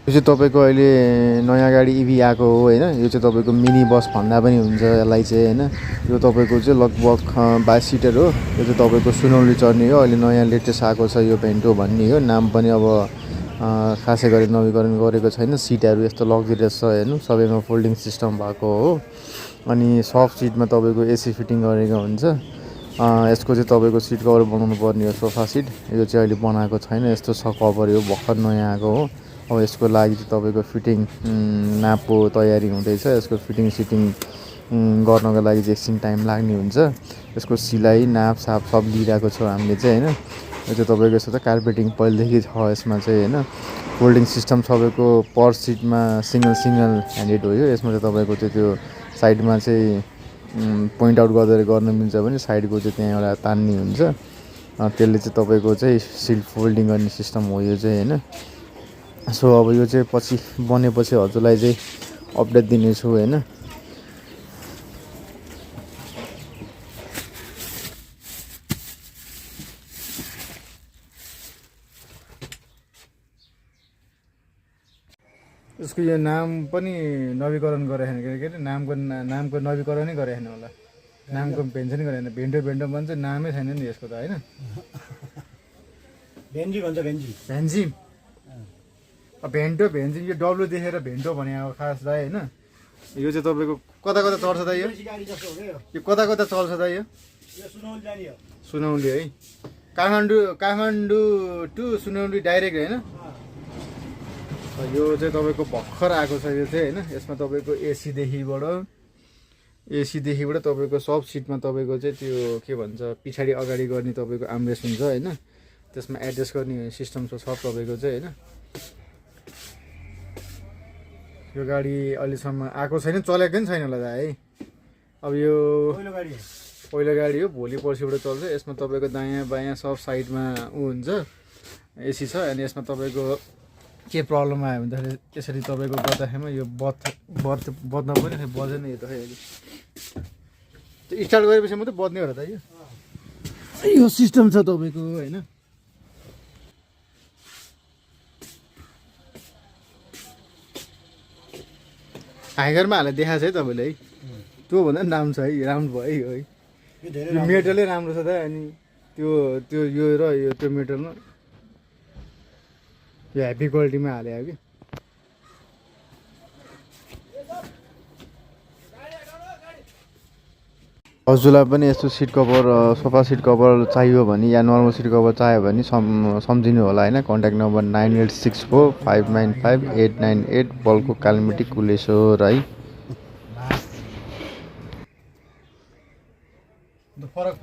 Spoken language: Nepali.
यो चाहिँ तपाईँको अहिले नयाँ गाडी इभी आएको हो होइन। यो चाहिँ तपाईँको मिनी बस भन्दा पनि हुन्छ यसलाई चाहिँ होइन। यो तपाईँको चाहिँ लगभग 22 सिटर हो। यो चाहिँ तपाईँको सुनौली चढ्ने हो। अहिले नयाँ लेटेस्ट आएको छ यो भेन्टो भन्ने हो। नाम पनि अब खासै गरी नवीकरण गरेको छैन। सिटहरू यस्तो लग्जरियस छ हेर्नु, सबैमा फोल्डिङ सिस्टम भएको हो। अनि सफ्ट सिटमा तपाईँको एसी फिटिङ गरेको हुन्छ। यसको चाहिँ तपाईँको सिट कभर बनाउनु पर्ने हो, सोफा सिट। यो चाहिँ अहिले बनाएको छैन, यस्तो छ कभर, यो भर्खर नयाँ आएको हो। अब यसको लागि चाहिँ तपाईँको फिटिङ नापको तयारी हुँदैछ। यसको फिटिङ सिटिङ गर्नको लागि चाहिँ एकछिन टाइम लाग्ने हुन्छ। यसको सिलाइ नापसाप सब लिइरहेको छौँ हामीले चाहिँ होइन। यो चाहिँ तपाईँको यस्तो त कार्पेटिङ पहिलेदेखि छ यसमा चाहिँ होइन। फोल्डिङ सिस्टम सबैको पर सिटमा सिङ्गल ह्यान्डेड हो यो। यसमा चाहिँ तपाईँको चाहिँ त्यो साइडमा चाहिँ पोइन्ट आउट गर्न मिल्छ भने साइडको चाहिँ त्यहाँ एउटा तान्ने हुन्छ। त्यसले चाहिँ तपाईँको चाहिँ सिट फोल्डिङ गर्ने सिस्टम हो यो चाहिँ होइन। सो अब यो चाहिँ पछि बनेपछि हजुरलाई चाहिँ अपडेट दिनेछु होइन। यसको यो नाम पनि नवीकरण गरेन के अरे नामको नवीकरणै गरेन होला। नामको पेन्सनै गरेन। भेन्टो भन्छ, नामै छैन नि यसको त होइन। भेन्जी भन्छ, भेन्जी भेन्टो यो डब्लु देखेर भेन्टो भने अब खास दाइ होइन। यो चाहिँ तपाईँको कता कता चढ्छ दाइ? यो कता कता चल्छ दाइ? यो सुनौली है। काठमाडौँ टु सुनौली डाइरेक्ट होइन। यो चाहिँ तपाईँको भर्खर आएको छ यो चाहिँ होइन। यसमा तपाईँको एसीदेखिबाट तपाईँको सब सिटमा तपाईँको चाहिँ त्यो के भन्छ पछाडि अगाडि गर्ने तपाईँको आर्मरेस्ट हुन्छ होइन। त्यसमा एडजस्ट गर्ने सिस्टम छ सब तपाईँको चाहिँ होइन। यो गाडी अहिलेसम्म आएको छैन, चलेको पनि छैन होला है। अब यो पहिलो गाडी हो, भोलि पर्सिबाट चल्छ। यसमा तपाईँको दायाँ बायाँ सब साइडमा हुन्छ, एसी छ। अनि यसमा तपाईँको के प्रब्लम आयो भन्दाखेरि यसरी तपाईँको गर्दाखेरिमा यो बज्न पनि बजेन यो त खै अहिले। त्यो स्टार्ट गरेपछि मात्रै बज्ने हो र त यो सिस्टम छ तपाईँको होइन। हाइगरमा हालेर देखाएको छ है तपाईँले है। त्यो भन्दा पनि राम्रो छ है, राम्रो भयो है। यो मेटलै राम्रो छ त। अनि त्यो यो र यो त्यो मेटलमा यो हेभी क्वालिटीमा हालेको कि। हजुरलाई पनि यस्तो seat cover sofa seat cover चाहियो भने या नर्मल सिट कभर चाहियो भने सम्झिनु होला होइन। कन्ट्याक्ट नम्बर 9864595898 बल्को कालिमिटी कुलेश्वर है। फरक